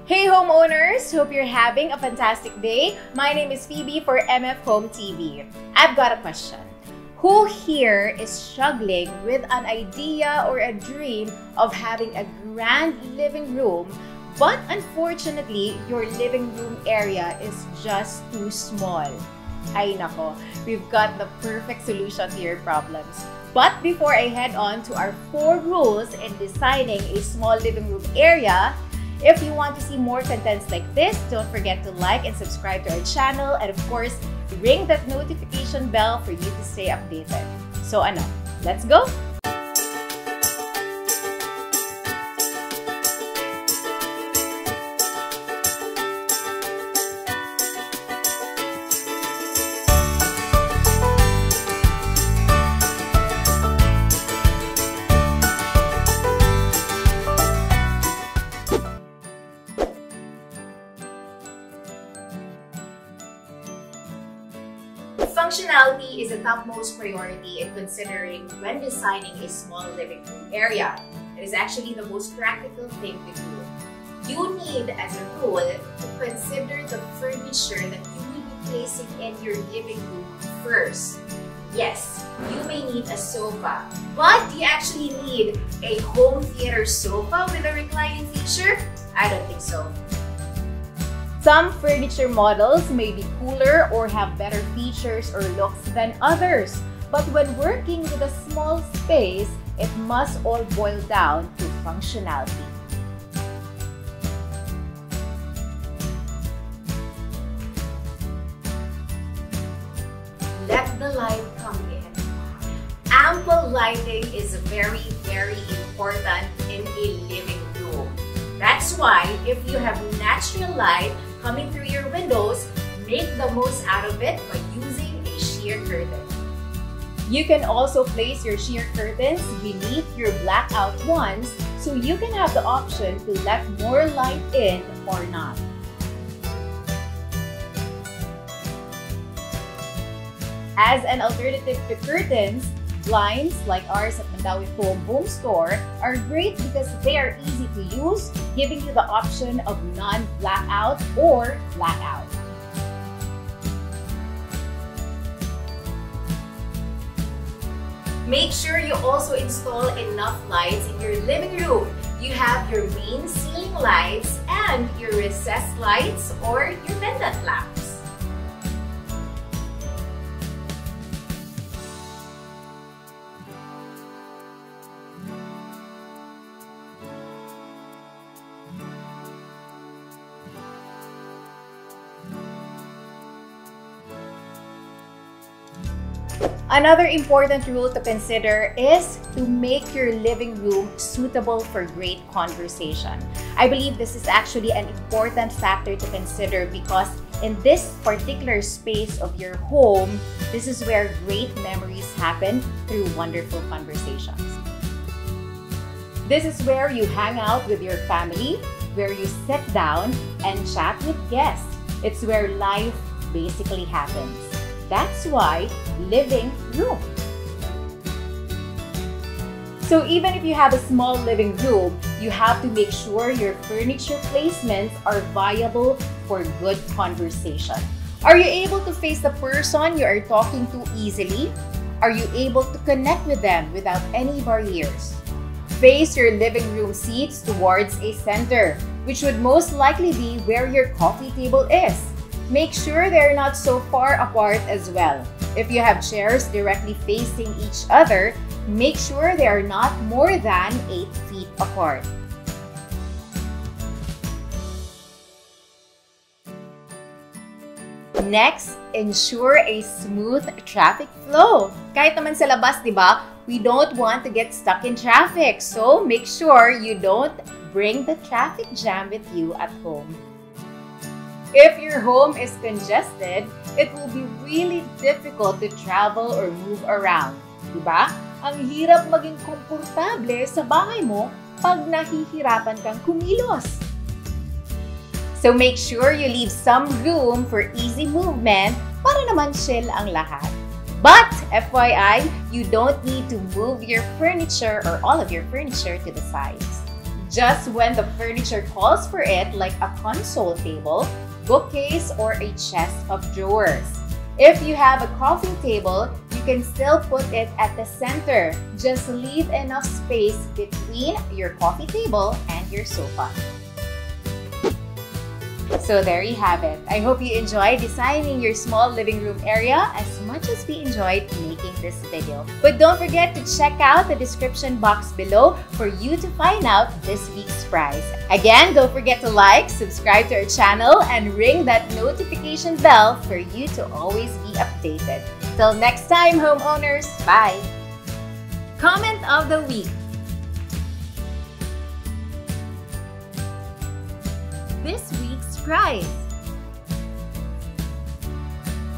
Hey homeowners! Hope you're having a fantastic day. My name is Phoebe for MF Home TV. I've got a question. Who here is struggling with an idea or a dream of having a grand living room, but unfortunately, your living room area is just too small? Ay nako, we've got the perfect solution to your problems. But before I head on to our 4 rules in designing a small living room area, if you want to see more contents like this, don't forget to like and subscribe to our channel, and of course, ring that notification bell for you to stay updated. So ano, let's go! Functionality is a topmost priority in considering when designing a small living room area. It is actually the most practical thing to do. You need, as a rule, to consider the furniture that you will be placing in your living room first. Yes, you may need a sofa, but do you actually need a home theater sofa with a reclining feature? I don't think so. Some furniture models may be cooler or have better features or looks than others. But when working with a small space, it must all boil down to functionality. Let the light come in. Ample lighting is very, very important in a living room. That's why if you have natural light coming through your windows, make the most out of it by using a sheer curtain. You can also place your sheer curtains beneath your blackout ones so you can have the option to let more light in or not. As an alternative to curtains, blinds like ours at Mandaue Foam Boom Store are great because they are easy to use, giving you the option of non-blackout or blackout. Make sure you also install enough lights in your living room. You have your main ceiling lights and your recessed lights or your pendant lamps. Another important rule to consider is to make your living room suitable for great conversation. I believe this is actually an important factor to consider because in this particular space of your home, this is where great memories happen through wonderful conversations. This is where you hang out with your family, where you sit down and chat with guests. It's where life basically happens. That's why living room. So even if you have a small living room, you have to make sure your furniture placements are viable for good conversation. Are you able to face the person you are talking to easily? Are you able to connect with them without any barriers? Face your living room seats towards a center, which would most likely be where your coffee table is. Make sure they're not so far apart as well. If you have chairs directly facing each other, make sure they are not more than 8 feet apart. Next, ensure a smooth traffic flow. Kahit naman sa labas, di ba? We don't want to get stuck in traffic. So, make sure you don't bring the traffic jam with you at home. If your home is congested, it will be really difficult to travel or move around. Diba? Ang hirap maging komportable sa bahay mo pag nahihirapan kang kumilos. So make sure you leave some room for easy movement para naman chill ang lahat. But FYI, you don't need to move your furniture or all of your furniture to the sides. just when the furniture calls for it, like a console table, bookcase, or a chest of drawers. If you have a coffee table, you can still put it at the center. Just leave enough space between your coffee table and your sofa. So there you have it. I hope you enjoyed designing your small living room area as much as we enjoyed making this video. But don't forget to check out the description box below for you to find out this week's prize. Again, don't forget to like, subscribe to our channel, and ring that notification bell for you to always be updated. Till next time, homeowners, bye! Comment of the week. This week's prize.